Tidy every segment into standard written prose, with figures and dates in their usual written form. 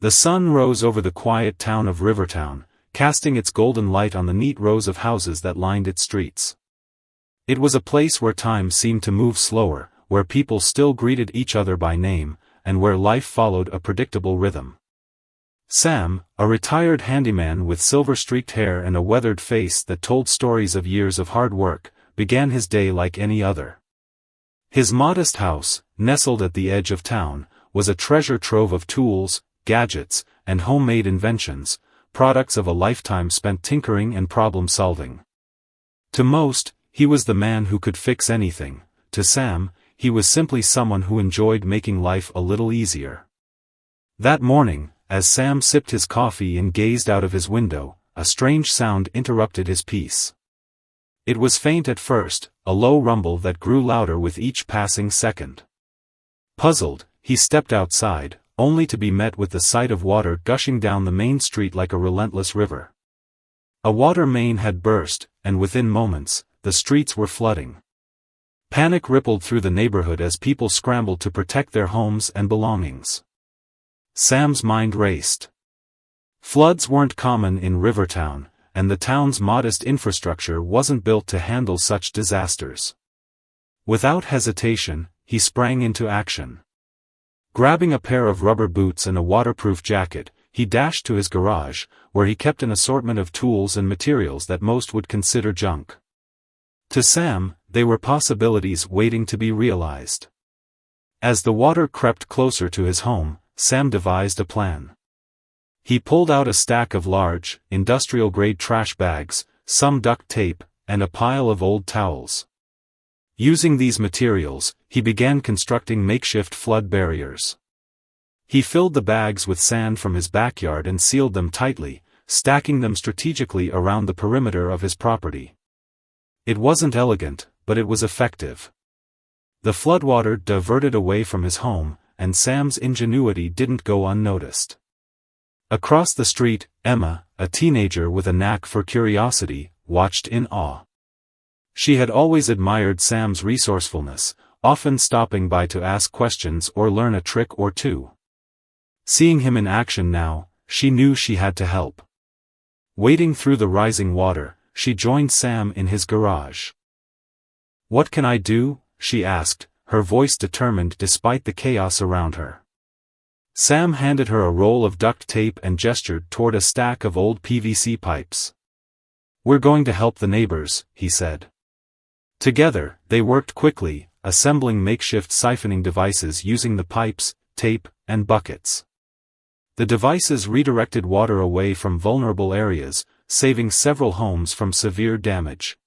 The sun rose over the quiet town of Rivertown, casting its golden light on the neat rows of houses that lined its streets. It was a place where time seemed to move slower, where people still greeted each other by name, and where life followed a predictable rhythm. Sam, a retired handyman with silver-streaked hair and a weathered face that told stories of years of hard work, began his day like any other. His modest house, nestled at the edge of town, was a treasure trove of tools, gadgets, and homemade inventions, products of a lifetime spent tinkering and problem-solving. To most, he was the man who could fix anything. To Sam, he was simply someone who enjoyed making life a little easier. That morning, as Sam sipped his coffee and gazed out of his window, a strange sound interrupted his peace. It was faint at first, a low rumble that grew louder with each passing second. Puzzled, he stepped outside, only to be met with the sight of water gushing down the main street like a relentless river. A water main had burst, and within moments, the streets were flooding. Panic rippled through the neighborhood as people scrambled to protect their homes and belongings. Sam's mind raced. Floods weren't common in Rivertown, and the town's modest infrastructure wasn't built to handle such disasters. Without hesitation, he sprang into action. Grabbing a pair of rubber boots and a waterproof jacket, he dashed to his garage, where he kept an assortment of tools and materials that most would consider junk. To Sam, they were possibilities waiting to be realized. As the water crept closer to his home, Sam devised a plan. He pulled out a stack of large, industrial-grade trash bags, some duct tape, and a pile of old towels. Using these materials, he began constructing makeshift flood barriers. He filled the bags with sand from his backyard and sealed them tightly, stacking them strategically around the perimeter of his property. It wasn't elegant, but it was effective. The floodwater diverted away from his home, and Sam's ingenuity didn't go unnoticed. Across the street, Emma, a teenager with a knack for curiosity, watched in awe. She had always admired Sam's resourcefulness, often stopping by to ask questions or learn a trick or two. Seeing him in action now, she knew she had to help. Wading through the rising water, she joined Sam in his garage. "What can I do?" she asked, her voice determined despite the chaos around her. Sam handed her a roll of duct tape and gestured toward a stack of old PVC pipes. "We're going to help the neighbors," he said. Together, they worked quickly, assembling makeshift siphoning devices using the pipes, tape, and buckets. The devices redirected water away from vulnerable areas, saving several homes from severe damage.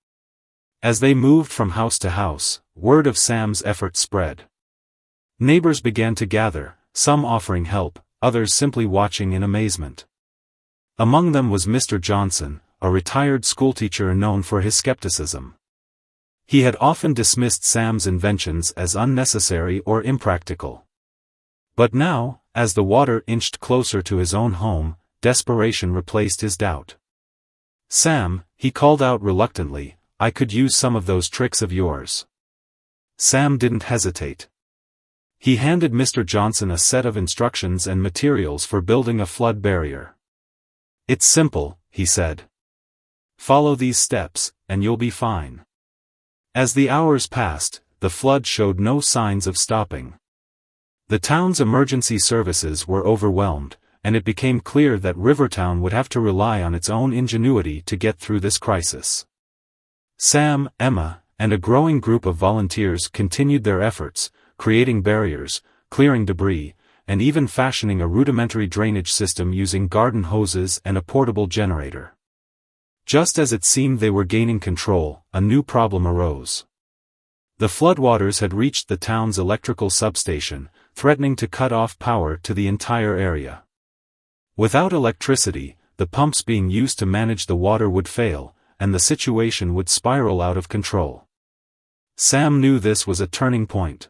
As they moved from house to house, word of Sam's effort spread. Neighbors began to gather, some offering help, others simply watching in amazement. Among them was Mr. Johnson, a retired schoolteacher known for his skepticism. He had often dismissed Sam's inventions as unnecessary or impractical. But now, as the water inched closer to his own home, desperation replaced his doubt. "Sam," he called out reluctantly, "I could use some of those tricks of yours." Sam didn't hesitate. He handed Mr. Johnson a set of instructions and materials for building a flood barrier. "It's simple," he said. "Follow these steps, and you'll be fine." As the hours passed, the flood showed no signs of stopping. The town's emergency services were overwhelmed, and it became clear that Rivertown would have to rely on its own ingenuity to get through this crisis. Sam, Emma, and a growing group of volunteers continued their efforts, creating barriers, clearing debris, and even fashioning a rudimentary drainage system using garden hoses and a portable generator. Just as it seemed they were gaining control, a new problem arose. The floodwaters had reached the town's electrical substation, threatening to cut off power to the entire area. Without electricity, the pumps being used to manage the water would fail, and the situation would spiral out of control. Sam knew this was a turning point.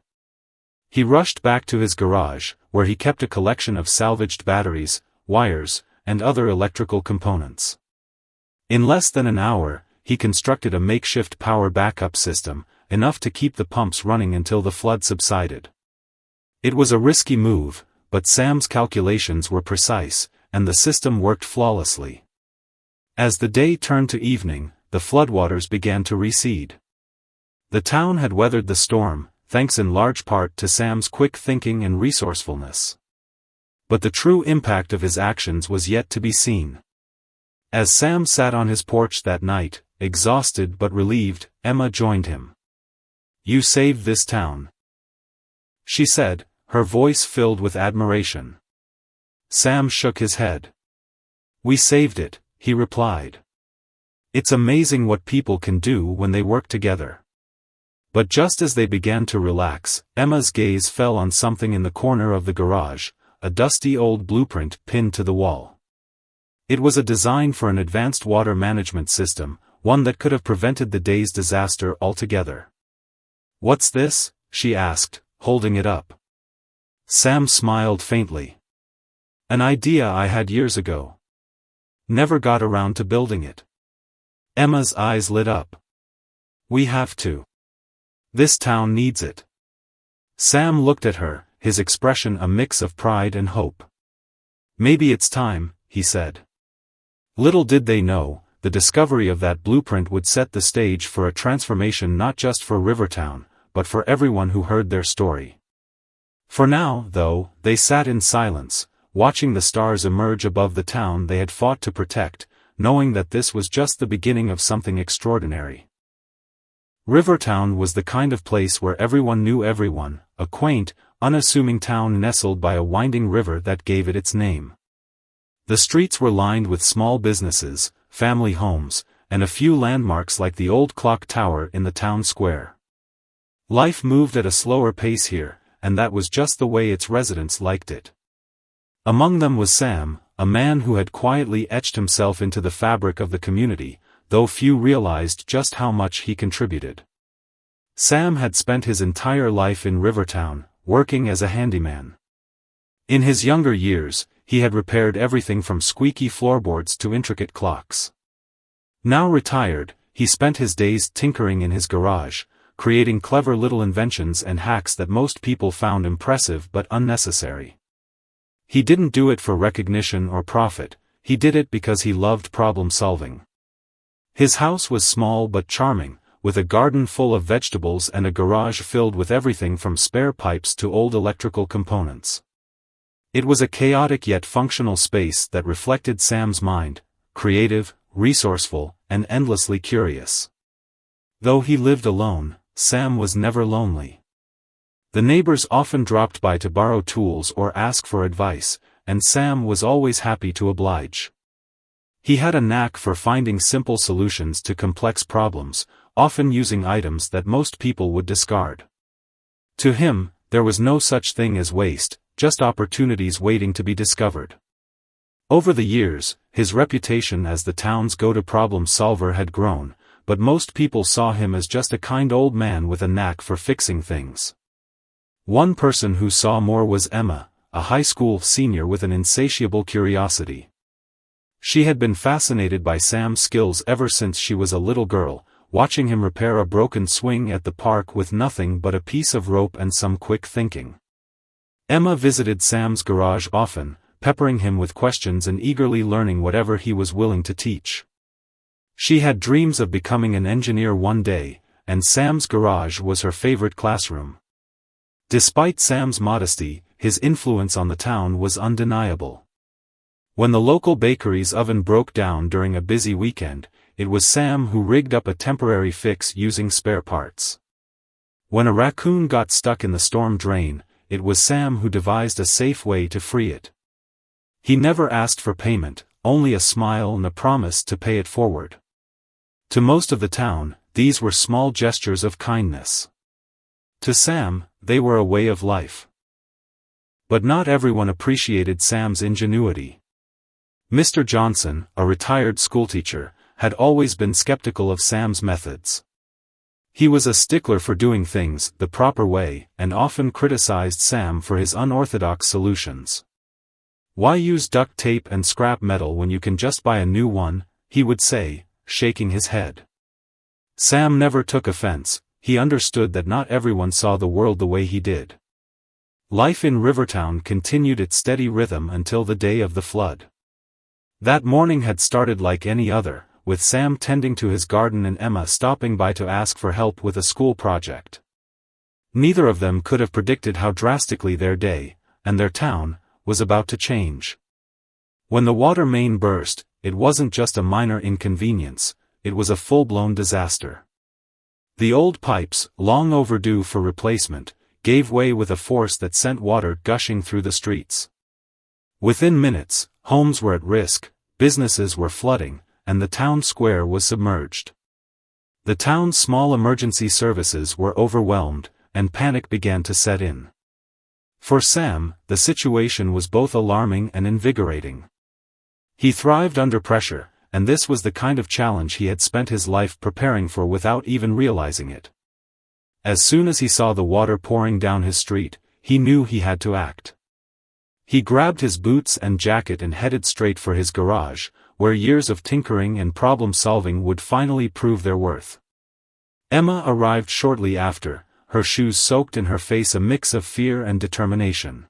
He rushed back to his garage, where he kept a collection of salvaged batteries, wires, and other electrical components. In less than an hour, he constructed a makeshift power backup system, enough to keep the pumps running until the flood subsided. It was a risky move, but Sam's calculations were precise, and the system worked flawlessly. As the day turned to evening, the floodwaters began to recede. The town had weathered the storm, thanks in large part to Sam's quick thinking and resourcefulness. But the true impact of his actions was yet to be seen. As Sam sat on his porch that night, exhausted but relieved, Emma joined him. "You saved this town," she said, her voice filled with admiration. Sam shook his head. "We saved it," he replied. "It's amazing what people can do when they work together." But just as they began to relax, Emma's gaze fell on something in the corner of the garage, a dusty old blueprint pinned to the wall. It was a design for an advanced water management system, one that could have prevented the day's disaster altogether. "What's this?" she asked, holding it up. Sam smiled faintly. "An idea I had years ago. Never got around to building it." Emma's eyes lit up. "We have to. This town needs it." Sam looked at her, his expression a mix of pride and hope. "Maybe it's time," he said. Little did they know, the discovery of that blueprint would set the stage for a transformation not just for Rivertown, but for everyone who heard their story. For now, though, they sat in silence, watching the stars emerge above the town they had fought to protect, knowing that this was just the beginning of something extraordinary. Rivertown was the kind of place where everyone knew everyone, a quaint, unassuming town nestled by a winding river that gave it its name. The streets were lined with small businesses, family homes, and a few landmarks like the old clock tower in the town square. Life moved at a slower pace here, and that was just the way its residents liked it. Among them was Sam, a man who had quietly etched himself into the fabric of the community, though few realized just how much he contributed. Sam had spent his entire life in Rivertown, working as a handyman. In his younger years, he had repaired everything from squeaky floorboards to intricate clocks. Now retired, he spent his days tinkering in his garage, creating clever little inventions and hacks that most people found impressive but unnecessary. He didn't do it for recognition or profit, he did it because he loved problem solving. His house was small but charming, with a garden full of vegetables and a garage filled with everything from spare pipes to old electrical components. It was a chaotic yet functional space that reflected Sam's mind, creative, resourceful, and endlessly curious. Though he lived alone, Sam was never lonely. The neighbors often dropped by to borrow tools or ask for advice, and Sam was always happy to oblige. He had a knack for finding simple solutions to complex problems, often using items that most people would discard. To him, there was no such thing as waste, just opportunities waiting to be discovered. Over the years, his reputation as the town's go-to problem solver had grown, but most people saw him as just a kind old man with a knack for fixing things. One person who saw more was Emma, a high school senior with an insatiable curiosity. She had been fascinated by Sam's skills ever since she was a little girl, watching him repair a broken swing at the park with nothing but a piece of rope and some quick thinking. Emma visited Sam's garage often, peppering him with questions and eagerly learning whatever he was willing to teach. She had dreams of becoming an engineer one day, and Sam's garage was her favorite classroom. Despite Sam's modesty, his influence on the town was undeniable. When the local bakery's oven broke down during a busy weekend, it was Sam who rigged up a temporary fix using spare parts. When a raccoon got stuck in the storm drain, it was Sam who devised a safe way to free it. He never asked for payment, only a smile and a promise to pay it forward. To most of the town, these were small gestures of kindness. To Sam, they were a way of life. But not everyone appreciated Sam's ingenuity. Mr. Johnson, a retired schoolteacher, had always been skeptical of Sam's methods. He was a stickler for doing things the proper way, and often criticized Sam for his unorthodox solutions. "Why use duct tape and scrap metal when you can just buy a new one?" he would say, shaking his head. Sam never took offense, he understood that not everyone saw the world the way he did. Life in Rivertown continued its steady rhythm until the day of the flood. That morning had started like any other, with Sam tending to his garden and Emma stopping by to ask for help with a school project. Neither of them could have predicted how drastically their day, and their town, was about to change. When the water main burst, it wasn't just a minor inconvenience, it was a full-blown disaster. The old pipes, long overdue for replacement, gave way with a force that sent water gushing through the streets. Within minutes, homes were at risk, businesses were flooding, and the town square was submerged. The town's small emergency services were overwhelmed, and panic began to set in. For Sam, the situation was both alarming and invigorating. He thrived under pressure, and this was the kind of challenge he had spent his life preparing for without even realizing it. As soon as he saw the water pouring down his street, he knew he had to act. He grabbed his boots and jacket and headed straight for his garage, where years of tinkering and problem-solving would finally prove their worth. Emma arrived shortly after, her shoes soaked and her face a mix of fear and determination.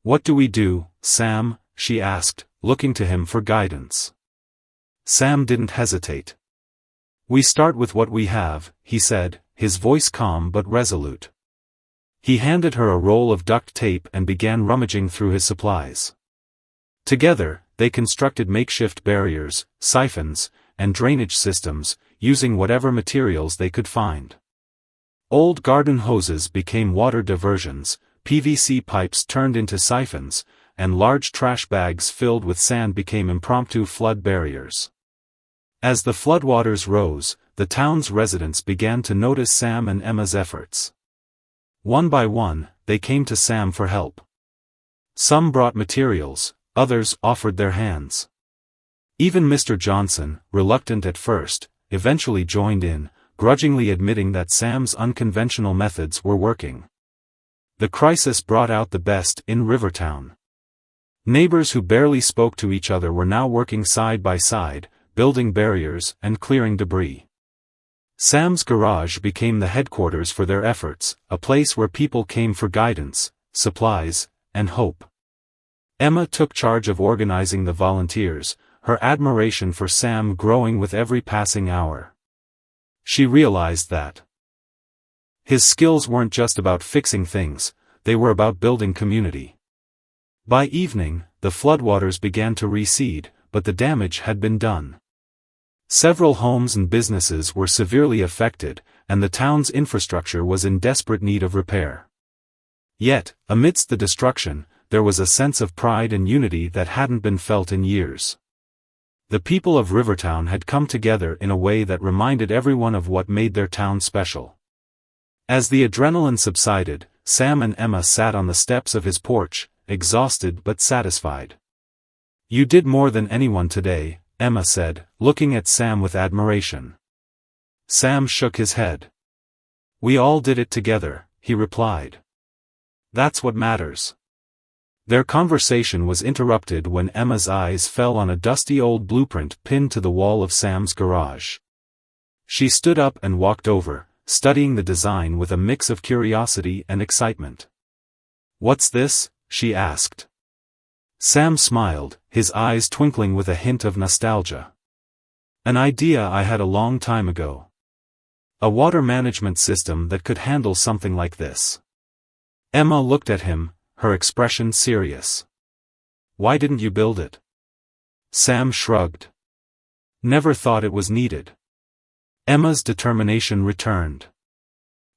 "What do we do, Sam?" she asked, looking to him for guidance. Sam didn't hesitate. "We start with what we have," he said, his voice calm but resolute. He handed her a roll of duct tape and began rummaging through his supplies. Together, they constructed makeshift barriers, siphons, and drainage systems, using whatever materials they could find. Old garden hoses became water diversions, PVC pipes turned into siphons, and large trash bags filled with sand became impromptu flood barriers. As the floodwaters rose, the town's residents began to notice Sam and Emma's efforts. One by one, they came to Sam for help. Some brought materials, others offered their hands. Even Mr. Johnson, reluctant at first, eventually joined in, grudgingly admitting that Sam's unconventional methods were working. The crisis brought out the best in Rivertown. Neighbors who barely spoke to each other were now working side by side, building barriers and clearing debris. Sam's garage became the headquarters for their efforts, a place where people came for guidance, supplies, and hope. Emma took charge of organizing the volunteers, her admiration for Sam growing with every passing hour. She realized that his skills weren't just about fixing things, they were about building community. By evening, the floodwaters began to recede, but the damage had been done. Several homes and businesses were severely affected, and the town's infrastructure was in desperate need of repair. Yet, amidst the destruction, there was a sense of pride and unity that hadn't been felt in years. The people of Rivertown had come together in a way that reminded everyone of what made their town special. As the adrenaline subsided, Sam and Emma sat on the steps of his porch, exhausted but satisfied. "You did more than anyone today," Emma said, looking at Sam with admiration. Sam shook his head. "We all did it together," he replied. "That's what matters." Their conversation was interrupted when Emma's eyes fell on a dusty old blueprint pinned to the wall of Sam's garage. She stood up and walked over, studying the design with a mix of curiosity and excitement. "What's this?" she asked. Sam smiled, his eyes twinkling with a hint of nostalgia. "An idea I had a long time ago. A water management system that could handle something like this." Emma looked at him, her expression serious. "Why didn't you build it?" Sam shrugged. "Never thought it was needed." Emma's determination returned.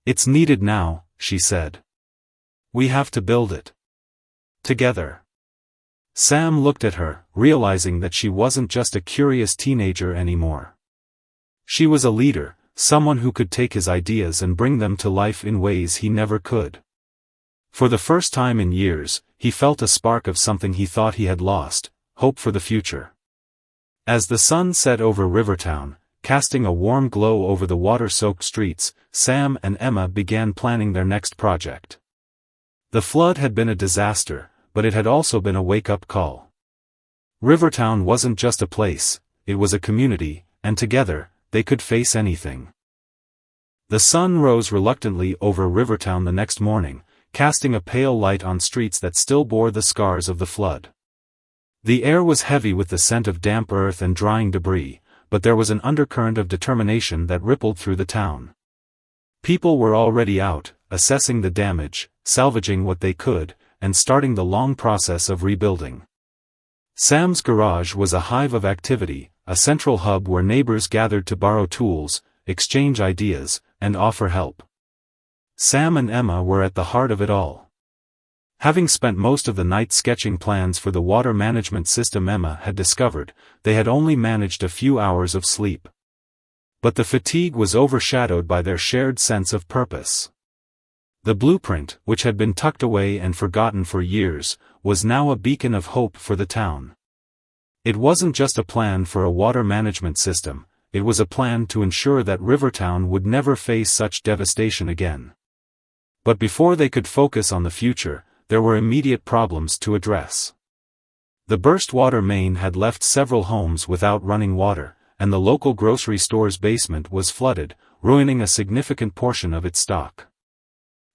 "It's needed now," she said. "We have to build it. Together." Sam looked at her, realizing that she wasn't just a curious teenager anymore. She was a leader, someone who could take his ideas and bring them to life in ways he never could. For the first time in years, he felt a spark of something he thought he had lost, hope for the future. As the sun set over Rivertown, casting a warm glow over the water-soaked streets, Sam and Emma began planning their next project. The flood had been a disaster, but it had also been a wake-up call. Rivertown wasn't just a place, it was a community, and together, they could face anything. The sun rose reluctantly over Rivertown the next morning, casting a pale light on streets that still bore the scars of the flood. The air was heavy with the scent of damp earth and drying debris, but there was an undercurrent of determination that rippled through the town. People were already out, assessing the damage, salvaging what they could, and starting the long process of rebuilding. Sam's garage was a hive of activity, a central hub where neighbors gathered to borrow tools, exchange ideas, and offer help. Sam and Emma were at the heart of it all. Having spent most of the night sketching plans for the water management system Emma had discovered, they had only managed a few hours of sleep. But the fatigue was overshadowed by their shared sense of purpose. The blueprint, which had been tucked away and forgotten for years, was now a beacon of hope for the town. It wasn't just a plan for a water management system, it was a plan to ensure that Rivertown would never face such devastation again. But before they could focus on the future, there were immediate problems to address. The burst water main had left several homes without running water, and the local grocery store's basement was flooded, ruining a significant portion of its stock.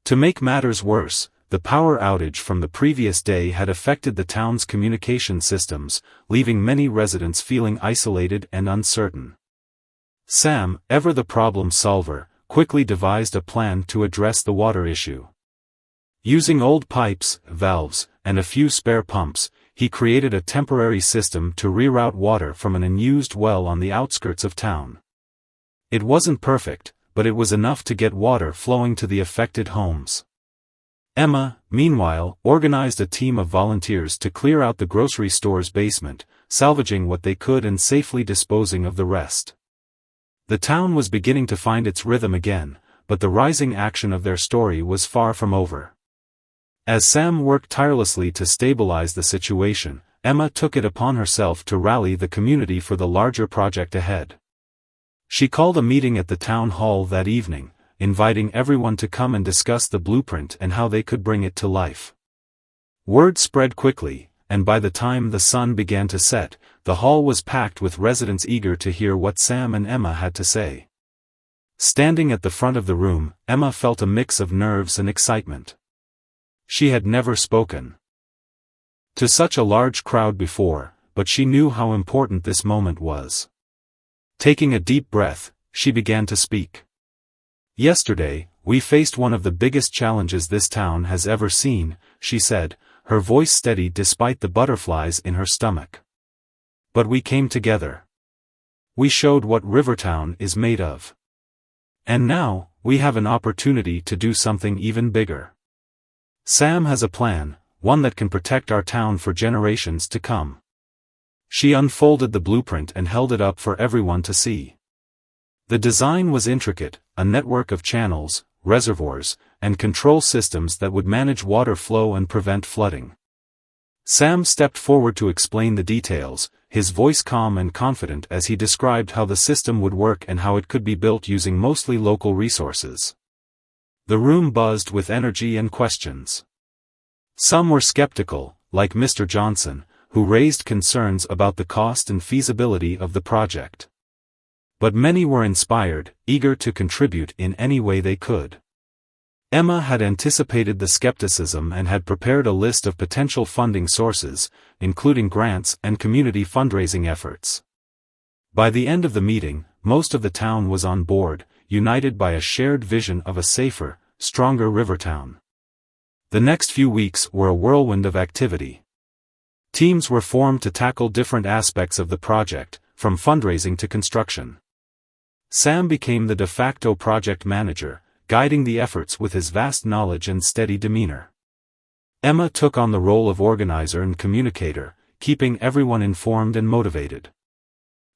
To make matters worse, the power outage from the previous day had affected the town's communication systems, leaving many residents feeling isolated and uncertain. Sam, ever the problem solver, quickly devised a plan to address the water issue. Using old pipes, valves, and a few spare pumps, he created a temporary system to reroute water from an unused well on the outskirts of town. It wasn't perfect, but it was enough to get water flowing to the affected homes. Emma, meanwhile, organized a team of volunteers to clear out the grocery store's basement, salvaging what they could and safely disposing of the rest. The town was beginning to find its rhythm again, but the rising action of their story was far from over. As Sam worked tirelessly to stabilize the situation, Emma took it upon herself to rally the community for the larger project ahead. She called a meeting at the town hall that evening, inviting everyone to come and discuss the blueprint and how they could bring it to life. Word spread quickly, and by the time the sun began to set, the hall was packed with residents eager to hear what Sam and Emma had to say. Standing at the front of the room, Emma felt a mix of nerves and excitement. She had never spoken to such a large crowd before, but she knew how important this moment was. Taking a deep breath, she began to speak. "Yesterday, we faced one of the biggest challenges this town has ever seen," she said, her voice steady despite the butterflies in her stomach. "But we came together. We showed what Rivertown is made of. And now, we have an opportunity to do something even bigger. Sam has a plan, one that can protect our town for generations to come." She unfolded the blueprint and held it up for everyone to see. The design was intricate, a network of channels, reservoirs, and control systems that would manage water flow and prevent flooding. Sam stepped forward to explain the details, his voice calm and confident as he described how the system would work and how it could be built using mostly local resources. The room buzzed with energy and questions. Some were skeptical, like Mr. Johnson, who raised concerns about the cost and feasibility of the project. But many were inspired, eager to contribute in any way they could. Emma had anticipated the skepticism and had prepared a list of potential funding sources, including grants and community fundraising efforts. By the end of the meeting, most of the town was on board, united by a shared vision of a safer, stronger Rivertown. The next few weeks were a whirlwind of activity. Teams were formed to tackle different aspects of the project, from fundraising to construction. Sam became the de facto project manager, guiding the efforts with his vast knowledge and steady demeanor. Emma took on the role of organizer and communicator, keeping everyone informed and motivated.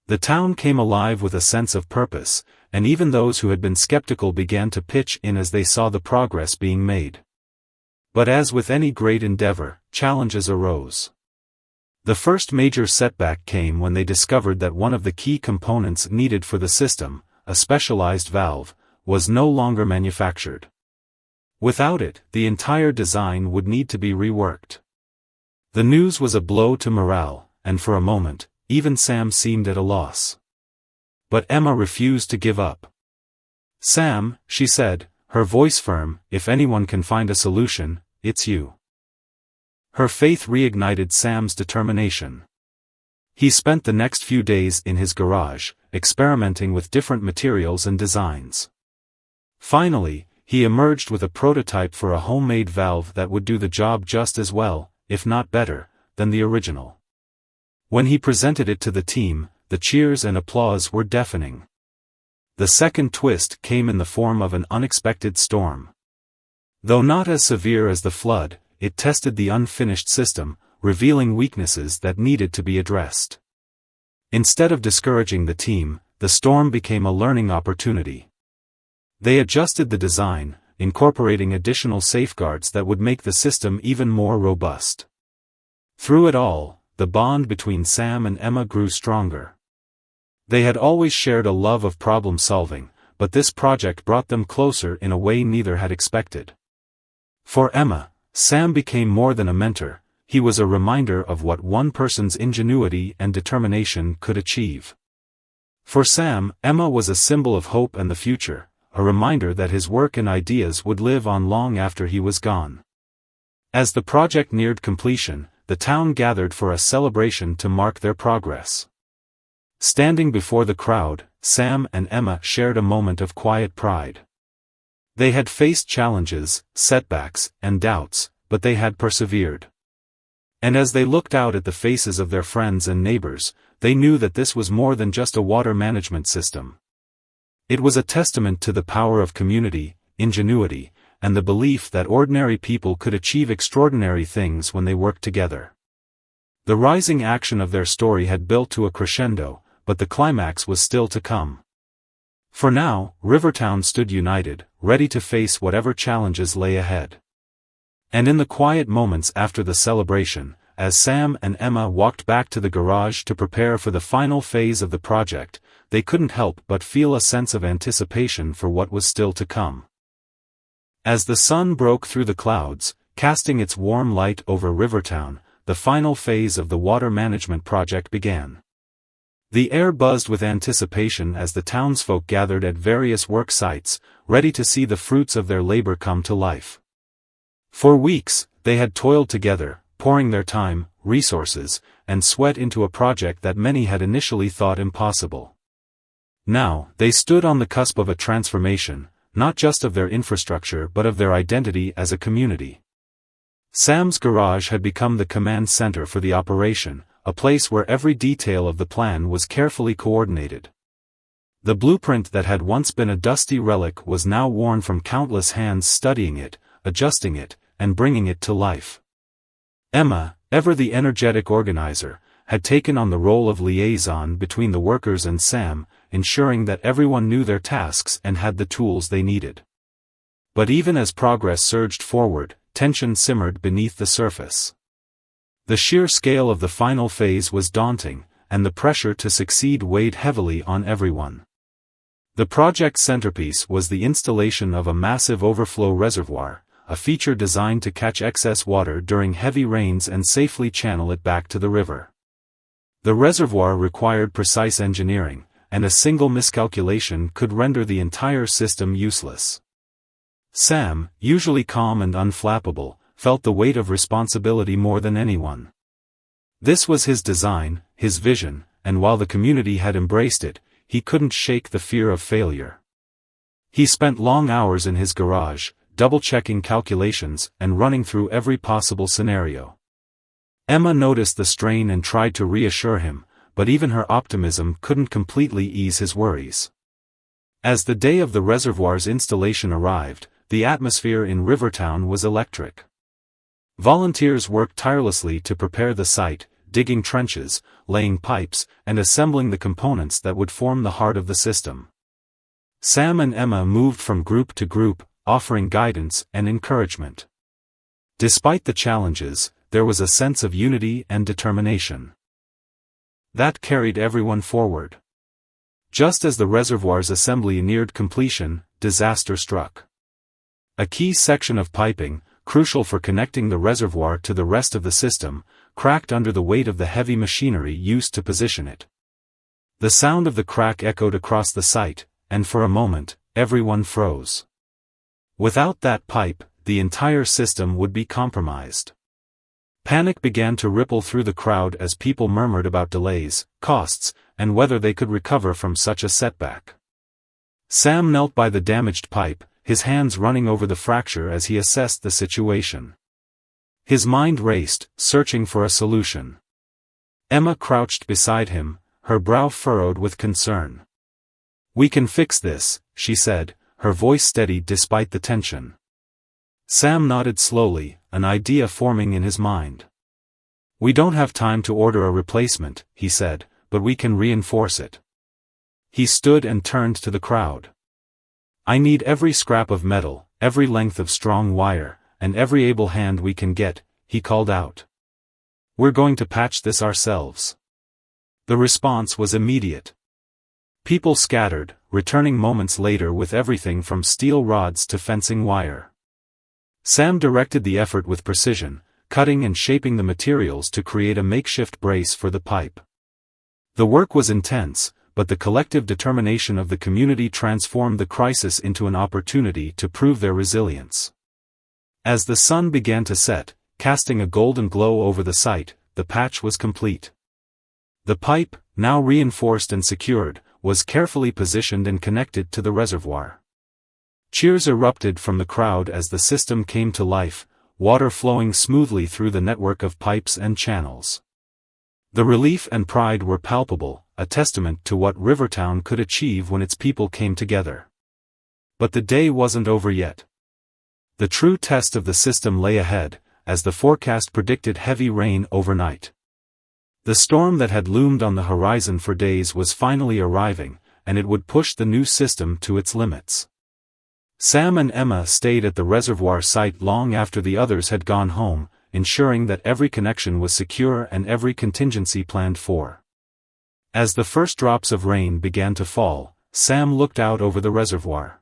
The town came alive with a sense of purpose, and even those who had been skeptical began to pitch in as they saw the progress being made. But as with any great endeavor, challenges arose. The first major setback came when they discovered that one of the key components needed for the system, a specialized valve, was no longer manufactured. Without it, the entire design would need to be reworked. The news was a blow to morale, and for a moment, even Sam seemed at a loss. But Emma refused to give up. "Sam," she said, her voice firm, "If anyone can find a solution, it's you." Her faith reignited Sam's determination. He spent the next few days in his garage, experimenting with different materials and designs. Finally, he emerged with a prototype for a homemade valve that would do the job just as well, if not better, than the original. When he presented it to the team, the cheers and applause were deafening. The second twist came in the form of an unexpected storm. Though not as severe as the flood, it tested the unfinished system, revealing weaknesses that needed to be addressed. Instead of discouraging the team, the storm became a learning opportunity. They adjusted the design, incorporating additional safeguards that would make the system even more robust. Through it all, the bond between Sam and Emma grew stronger. They had always shared a love of problem solving, but this project brought them closer in a way neither had expected. For Emma, Sam became more than a mentor. He was a reminder of what one person's ingenuity and determination could achieve. For Sam, Emma was a symbol of hope and the future, a reminder that his work and ideas would live on long after he was gone. As the project neared completion, the town gathered for a celebration to mark their progress. Standing before the crowd, Sam and Emma shared a moment of quiet pride. They had faced challenges, setbacks, and doubts, but they had persevered. And as they looked out at the faces of their friends and neighbors, they knew that this was more than just a water management system. It was a testament to the power of community, ingenuity, and the belief that ordinary people could achieve extraordinary things when they worked together. The rising action of their story had built to a crescendo, but the climax was still to come. For now, Rivertown stood united, ready to face whatever challenges lay ahead. And in the quiet moments after the celebration, as Sam and Emma walked back to the garage to prepare for the final phase of the project, they couldn't help but feel a sense of anticipation for what was still to come. As the sun broke through the clouds, casting its warm light over Rivertown, the final phase of the water management project began. The air buzzed with anticipation as the townsfolk gathered at various work sites, ready to see the fruits of their labor come to life. For weeks, they had toiled together, pouring their time, resources, and sweat into a project that many had initially thought impossible. Now, they stood on the cusp of a transformation, not just of their infrastructure but of their identity as a community. Sam's garage had become the command center for the operation, a place where every detail of the plan was carefully coordinated. The blueprint that had once been a dusty relic was now worn from countless hands studying it, adjusting it, and bringing it to life. Emma, ever the energetic organizer, had taken on the role of liaison between the workers and Sam, ensuring that everyone knew their tasks and had the tools they needed. But even as progress surged forward, tension simmered beneath the surface. The sheer scale of the final phase was daunting, and the pressure to succeed weighed heavily on everyone. The project's centerpiece was the installation of a massive overflow reservoir, a feature designed to catch excess water during heavy rains and safely channel it back to the river. The reservoir required precise engineering, and a single miscalculation could render the entire system useless. Sam, usually calm and unflappable, felt the weight of responsibility more than anyone. This was his design, his vision, and while the community had embraced it, he couldn't shake the fear of failure. He spent long hours in his garage, double-checking calculations and running through every possible scenario. Emma noticed the strain and tried to reassure him, but even her optimism couldn't completely ease his worries. As the day of the reservoir's installation arrived, the atmosphere in Rivertown was electric. Volunteers worked tirelessly to prepare the site, digging trenches, laying pipes, and assembling the components that would form the heart of the system. Sam and Emma moved from group to group, offering guidance and encouragement. Despite the challenges, there was a sense of unity and determination that carried everyone forward. Just as the reservoir's assembly neared completion, disaster struck. A key section of piping, crucial for connecting the reservoir to the rest of the system, cracked under the weight of the heavy machinery used to position it. The sound of the crack echoed across the site, and for a moment, everyone froze. Without that pipe, the entire system would be compromised. Panic began to ripple through the crowd as people murmured about delays, costs, and whether they could recover from such a setback. Sam knelt by the damaged pipe, his hands running over the fracture as he assessed the situation. His mind raced, searching for a solution. Emma crouched beside him, her brow furrowed with concern. "We can fix this," she said, her voice steady despite the tension. Sam nodded slowly, an idea forming in his mind. "We don't have time to order a replacement," he said, "but we can reinforce it." He stood and turned to the crowd. "I need every scrap of metal, every length of strong wire, and every able hand we can get," he called out. "We're going to patch this ourselves." The response was immediate. People scattered, returning moments later with everything from steel rods to fencing wire. Sam directed the effort with precision, cutting and shaping the materials to create a makeshift brace for the pipe. The work was intense, but the collective determination of the community transformed the crisis into an opportunity to prove their resilience. As the sun began to set, casting a golden glow over the site, the patch was complete. The pipe, now reinforced and secured, was carefully positioned and connected to the reservoir. Cheers erupted from the crowd as the system came to life, water flowing smoothly through the network of pipes and channels. The relief and pride were palpable, a testament to what Rivertown could achieve when its people came together. But the day wasn't over yet. The true test of the system lay ahead, as the forecast predicted heavy rain overnight. The storm that had loomed on the horizon for days was finally arriving, and it would push the new system to its limits. Sam and Emma stayed at the reservoir site long after the others had gone home, ensuring that every connection was secure and every contingency planned for. As the first drops of rain began to fall, Sam looked out over the reservoir.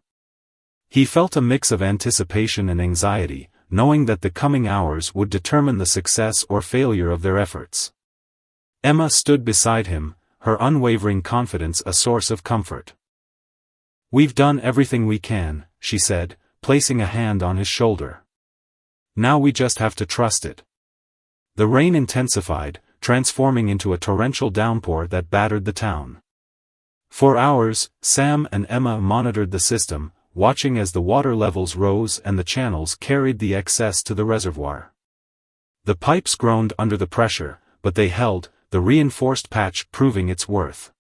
He felt a mix of anticipation and anxiety, knowing that the coming hours would determine the success or failure of their efforts. Emma stood beside him, her unwavering confidence a source of comfort. "We've done everything we can," she said, placing a hand on his shoulder. "Now we just have to trust it." The rain intensified, transforming into a torrential downpour that battered the town. For hours, Sam and Emma monitored the system, watching as the water levels rose and the channels carried the excess to the reservoir. The pipes groaned under the pressure, but they held, the reinforced patch proving its worth.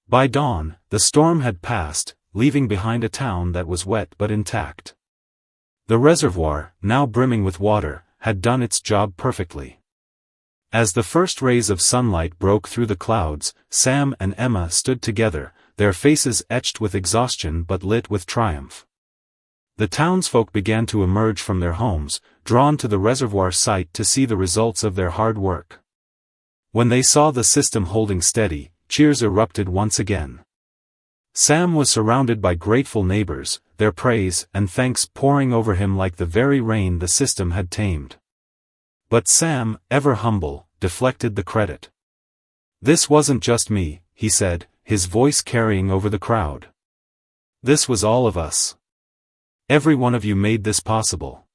By dawn, the storm had passed, leaving behind a town that was wet but intact. The reservoir, now brimming with water, had done its job perfectly. As the first rays of sunlight broke through the clouds, Sam and Emma stood together, their faces etched with exhaustion but lit with triumph. The townsfolk began to emerge from their homes, drawn to the reservoir site to see the results of their hard work. When they saw the system holding steady, cheers erupted once again. Sam was surrounded by grateful neighbors, their praise and thanks pouring over him like the very rain the system had tamed. But Sam, ever humble, deflected the credit. "This wasn't just me," he said, his voice carrying over the crowd. "This was all of us. Every one of you made this possible."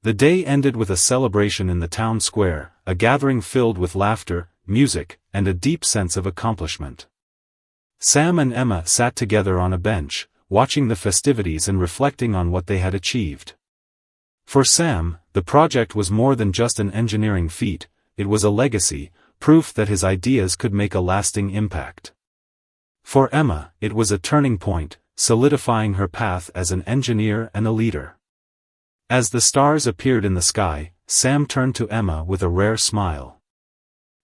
The day ended with a celebration in the town square, a gathering filled with laughter, music, and a deep sense of accomplishment. Sam and Emma sat together on a bench, watching the festivities and reflecting on what they had achieved. For Sam, the project was more than just an engineering feat, it was a legacy, proof that his ideas could make a lasting impact. For Emma, it was a turning point, solidifying her path as an engineer and a leader. As the stars appeared in the sky, Sam turned to Emma with a rare smile.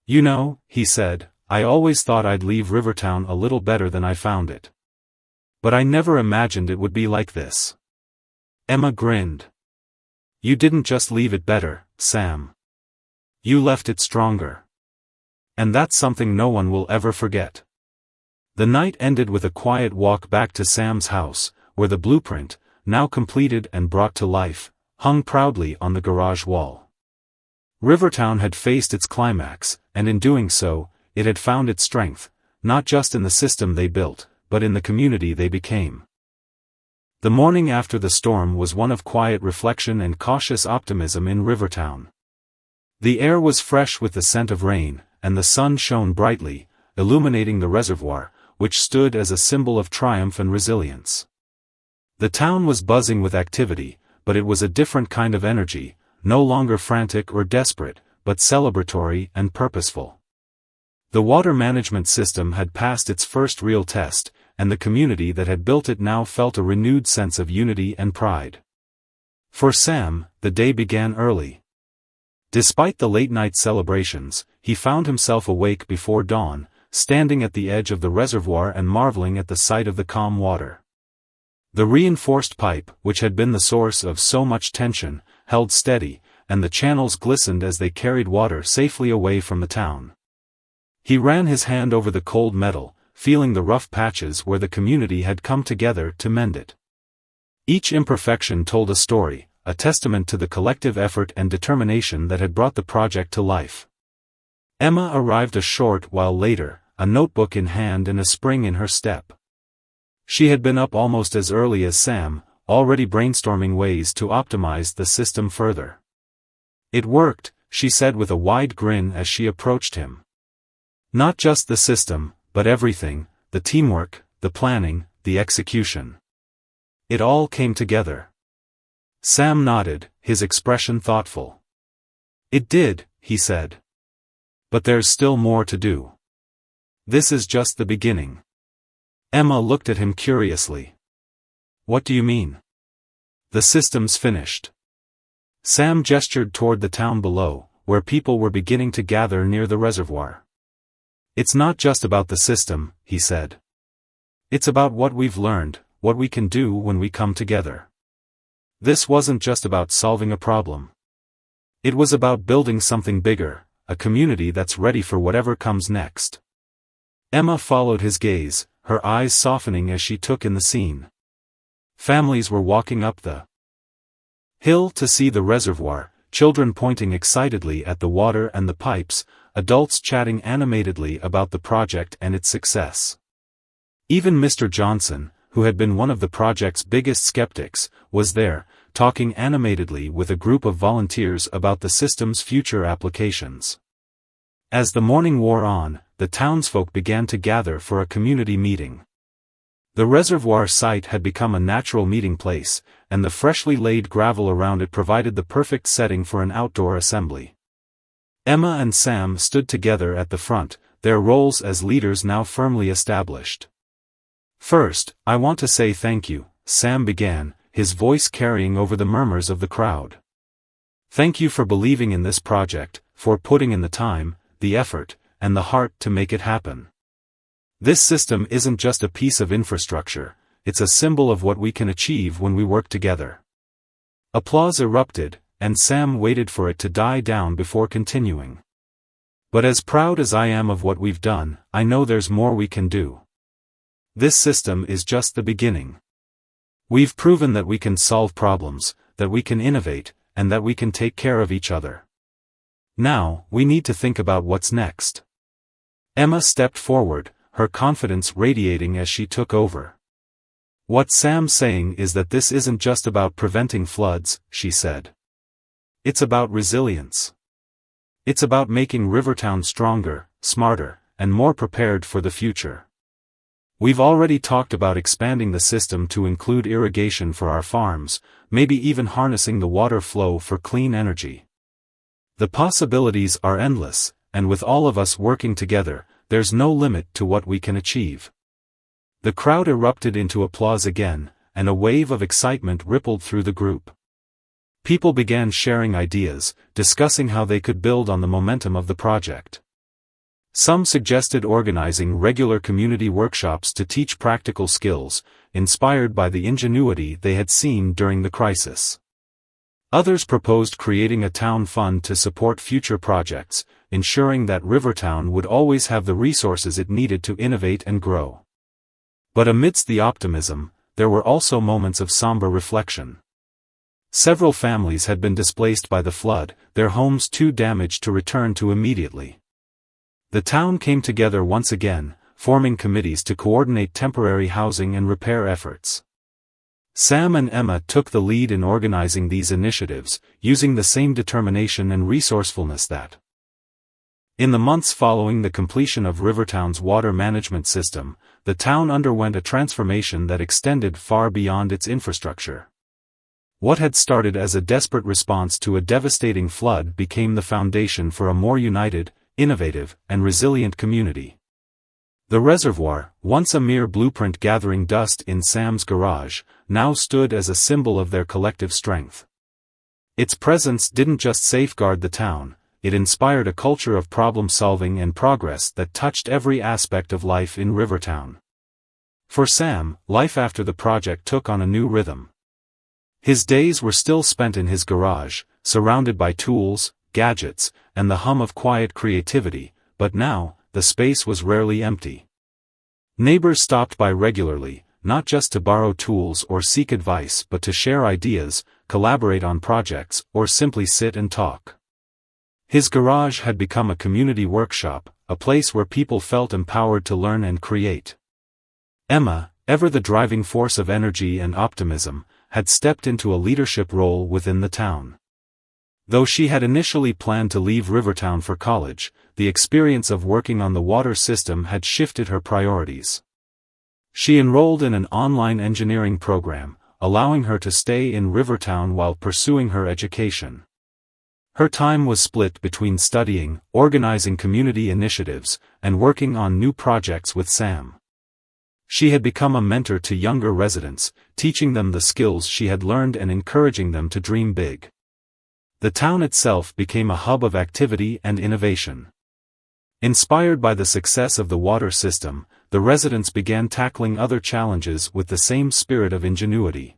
"You know," he said, "I always thought I'd leave Rivertown a little better than I found it. But I never imagined it would be like this." Emma grinned. "You didn't just leave it better, Sam. You left it stronger. And that's something no one will ever forget." The night ended with a quiet walk back to Sam's house, where the blueprint, now completed and brought to life, hung proudly on the garage wall. Rivertown had faced its climax, and in doing so, it had found its strength, not just in the system they built, but in the community they became. The morning after the storm was one of quiet reflection and cautious optimism in Rivertown. The air was fresh with the scent of rain, and the sun shone brightly, illuminating the reservoir, which stood as a symbol of triumph and resilience. The town was buzzing with activity, but it was a different kind of energy, no longer frantic or desperate, but celebratory and purposeful. The water management system had passed its first real test, and the community that had built it now felt a renewed sense of unity and pride. For Sam, the day began early. Despite the late-night celebrations, he found himself awake before dawn, standing at the edge of the reservoir and marveling at the sight of the calm water. The reinforced pipe, which had been the source of so much tension, held steady, and the channels glistened as they carried water safely away from the town. He ran his hand over the cold metal, feeling the rough patches where the community had come together to mend it. Each imperfection told a story, a testament to the collective effort and determination that had brought the project to life. Emma arrived a short while later, a notebook in hand and a spring in her step. She had been up almost as early as Sam, already brainstorming ways to optimize the system further. It worked, she said with a wide grin as she approached him. Not just the system, but everything, the teamwork, the planning, the execution. It all came together. Sam nodded, his expression thoughtful. It did, he said. But there's still more to do. This is just the beginning. Emma looked at him curiously. What do you mean? The system's finished. Sam gestured toward the town below, where people were beginning to gather near the reservoir. It's not just about the system, he said. It's about what we've learned, what we can do when we come together. This wasn't just about solving a problem. It was about building something bigger, a community that's ready for whatever comes next. Emma followed his gaze, her eyes softening as she took in the scene. Families were walking up the hill to see the reservoir, children pointing excitedly at the water and the pipes, adults chatting animatedly about the project and its success. Even Mr. Johnson, who had been one of the project's biggest skeptics, was there, talking animatedly with a group of volunteers about the system's future applications. As the morning wore on, the townsfolk began to gather for a community meeting. The reservoir site had become a natural meeting place, and the freshly laid gravel around it provided the perfect setting for an outdoor assembly. Emma and Sam stood together at the front, their roles as leaders now firmly established. First, I want to say thank you, Sam began, his voice carrying over the murmurs of the crowd. Thank you for believing in this project, for putting in the time, the effort, and the heart to make it happen. This system isn't just a piece of infrastructure, it's a symbol of what we can achieve when we work together. Applause erupted, and Sam waited for it to die down before continuing. But as proud as I am of what we've done, I know there's more we can do. This system is just the beginning. We've proven that we can solve problems, that we can innovate, and that we can take care of each other. Now, we need to think about what's next. Emma stepped forward, her confidence radiating as she took over. What Sam's saying is that this isn't just about preventing floods, she said. It's about resilience. It's about making Rivertown stronger, smarter, and more prepared for the future. We've already talked about expanding the system to include irrigation for our farms, maybe even harnessing the water flow for clean energy. The possibilities are endless, and with all of us working together, there's no limit to what we can achieve. The crowd erupted into applause again, and a wave of excitement rippled through the group. People began sharing ideas, discussing how they could build on the momentum of the project. Some suggested organizing regular community workshops to teach practical skills, inspired by the ingenuity they had seen during the crisis. Others proposed creating a town fund to support future projects, ensuring that Rivertown would always have the resources it needed to innovate and grow. But amidst the optimism, there were also moments of somber reflection. Several families had been displaced by the flood, their homes too damaged to return to immediately. The town came together once again, forming committees to coordinate temporary housing and repair efforts. Sam and Emma took the lead in organizing these initiatives, using the same determination and resourcefulness that. In the months following the completion of Rivertown's water management system, the town underwent a transformation that extended far beyond its infrastructure. What had started as a desperate response to a devastating flood became the foundation for a more united, innovative, and resilient community. The reservoir, once a mere blueprint gathering dust in Sam's garage, now stood as a symbol of their collective strength. Its presence didn't just safeguard the town, it inspired a culture of problem-solving and progress that touched every aspect of life in Rivertown. For Sam, life after the project took on a new rhythm. His days were still spent in his garage, surrounded by tools, gadgets, and the hum of quiet creativity, but now, the space was rarely empty. Neighbors stopped by regularly, not just to borrow tools or seek advice but to share ideas, collaborate on projects, or simply sit and talk. His garage had become a community workshop, a place where people felt empowered to learn and create. Emma, ever the driving force of energy and optimism, had stepped into a leadership role within the town. Though she had initially planned to leave Rivertown for college, the experience of working on the water system had shifted her priorities. She enrolled in an online engineering program, allowing her to stay in Rivertown while pursuing her education. Her time was split between studying, organizing community initiatives, and working on new projects with Sam. She had become a mentor to younger residents, teaching them the skills she had learned and encouraging them to dream big. The town itself became a hub of activity and innovation. Inspired by the success of the water system, the residents began tackling other challenges with the same spirit of ingenuity.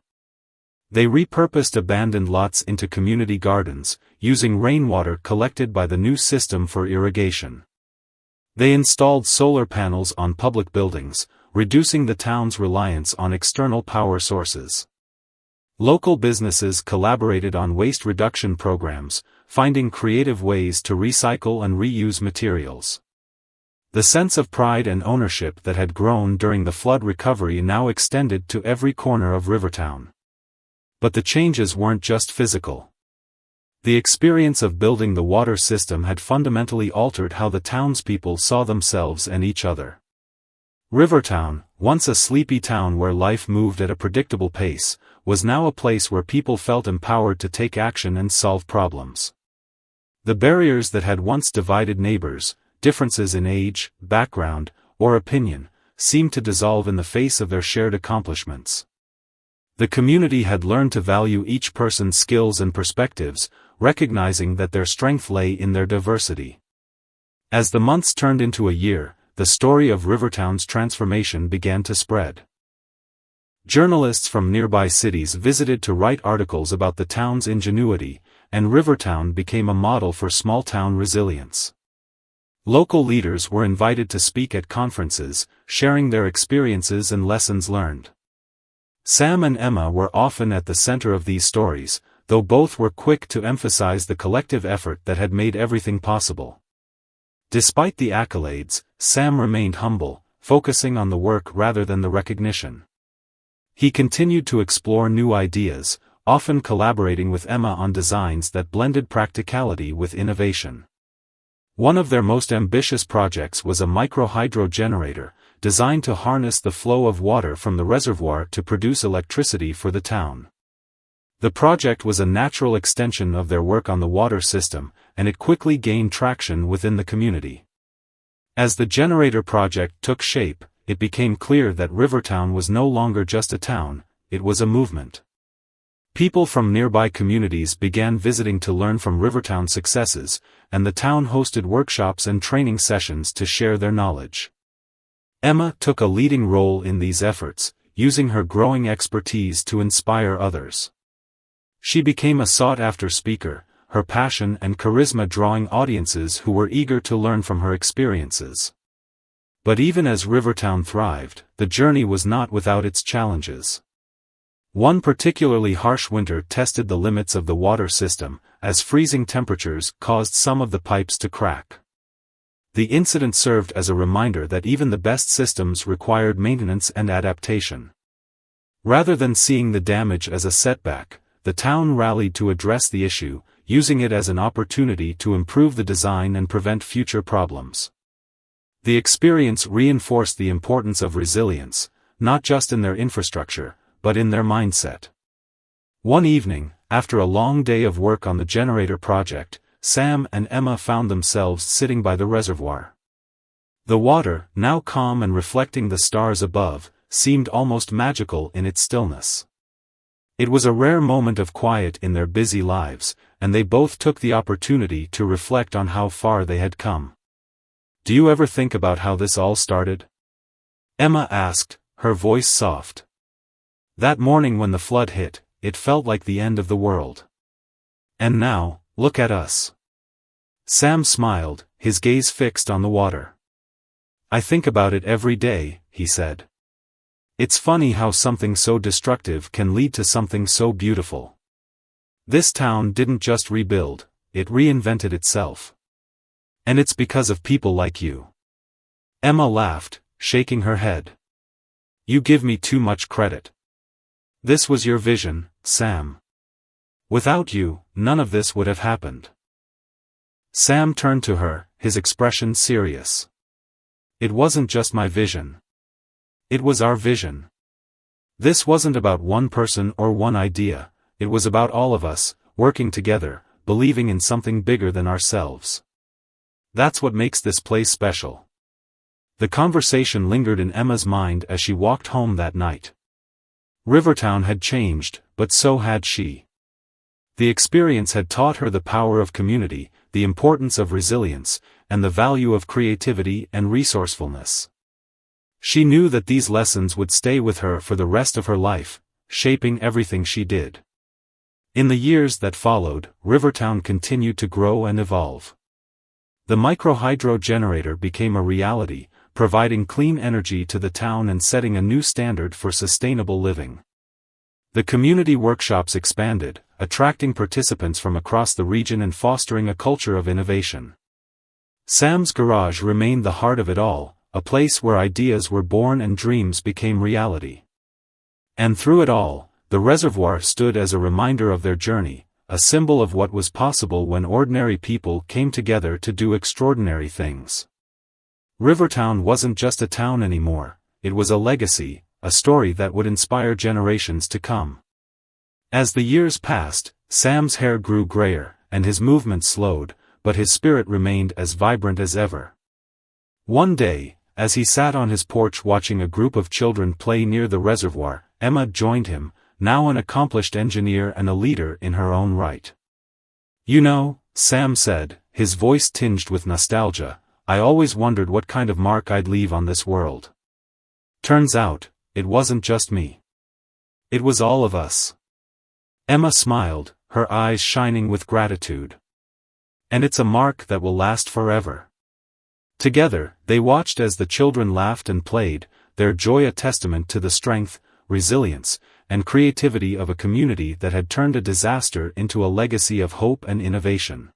They repurposed abandoned lots into community gardens, using rainwater collected by the new system for irrigation. They installed solar panels on public buildings, reducing the town's reliance on external power sources. Local businesses collaborated on waste reduction programs, finding creative ways to recycle and reuse materials. The sense of pride and ownership that had grown during the flood recovery now extended to every corner of Rivertown. But the changes weren't just physical. The experience of building the water system had fundamentally altered how the townspeople saw themselves and each other. Rivertown, once a sleepy town where life moved at a predictable pace, was now a place where people felt empowered to take action and solve problems. The barriers that had once divided neighbors, differences in age, background, or opinion, seemed to dissolve in the face of their shared accomplishments. The community had learned to value each person's skills and perspectives, recognizing that their strength lay in their diversity. As the months turned into a year, the story of Rivertown's transformation began to spread. Journalists from nearby cities visited to write articles about the town's ingenuity, and Rivertown became a model for small-town resilience. Local leaders were invited to speak at conferences, sharing their experiences and lessons learned. Sam and Emma were often at the center of these stories, though both were quick to emphasize the collective effort that had made everything possible. Despite the accolades, Sam remained humble, focusing on the work rather than the recognition. He continued to explore new ideas, often collaborating with Emma on designs that blended practicality with innovation. One of their most ambitious projects was a micro-hydro generator, designed to harness the flow of water from the reservoir to produce electricity for the town. The project was a natural extension of their work on the water system, and it quickly gained traction within the community. As the generator project took shape, it became clear that Rivertown was no longer just a town, it was a movement. People from nearby communities began visiting to learn from Rivertown's successes, and the town hosted workshops and training sessions to share their knowledge. Emma took a leading role in these efforts, using her growing expertise to inspire others. She became a sought-after speaker, her passion and charisma drawing audiences who were eager to learn from her experiences. But even as Rivertown thrived, the journey was not without its challenges. One particularly harsh winter tested the limits of the water system, as freezing temperatures caused some of the pipes to crack. The incident served as a reminder that even the best systems required maintenance and adaptation. Rather than seeing the damage as a setback, the town rallied to address the issue, using it as an opportunity to improve the design and prevent future problems. The experience reinforced the importance of resilience, not just in their infrastructure, but in their mindset. One evening, after a long day of work on the generator project, Sam and Emma found themselves sitting by the reservoir. The water, now calm and reflecting the stars above, seemed almost magical in its stillness. It was a rare moment of quiet in their busy lives, and they both took the opportunity to reflect on how far they had come. "Do you ever think about how this all started?" Emma asked, her voice soft. "That morning when the flood hit, it felt like the end of the world. And now, look at us." Sam smiled, his gaze fixed on the water. "I think about it every day," he said. "It's funny how something so destructive can lead to something so beautiful. This town didn't just rebuild, it reinvented itself. And it's because of people like you." Emma laughed, shaking her head. "You give me too much credit. This was your vision, Sam. Without you, none of this would have happened." Sam turned to her, his expression serious. "It wasn't just my vision. It was our vision. This wasn't about one person or one idea, it was about all of us, working together, believing in something bigger than ourselves. That's what makes this place special." The conversation lingered in Emma's mind as she walked home that night. Rivertown had changed, but so had she. The experience had taught her the power of community, the importance of resilience, and the value of creativity and resourcefulness. She knew that these lessons would stay with her for the rest of her life, shaping everything she did. In the years that followed, Rivertown continued to grow and evolve. The microhydro generator became a reality, providing clean energy to the town and setting a new standard for sustainable living. The community workshops expanded, attracting participants from across the region and fostering a culture of innovation. Sam's garage remained the heart of it all, a place where ideas were born and dreams became reality. And through it all, the reservoir stood as a reminder of their journey, a symbol of what was possible when ordinary people came together to do extraordinary things. Rivertown wasn't just a town anymore, it was a legacy, a story that would inspire generations to come. As the years passed, Sam's hair grew grayer, and his movements slowed, but his spirit remained as vibrant as ever. One day, as he sat on his porch watching a group of children play near the reservoir, Emma joined him, now an accomplished engineer and a leader in her own right. "You know," Sam said, his voice tinged with nostalgia, "I always wondered what kind of mark I'd leave on this world. Turns out, it wasn't just me. It was all of us." Emma smiled, her eyes shining with gratitude. "And it's a mark that will last forever." Together, they watched as the children laughed and played, their joy a testament to the strength, resilience, and creativity of a community that had turned a disaster into a legacy of hope and innovation.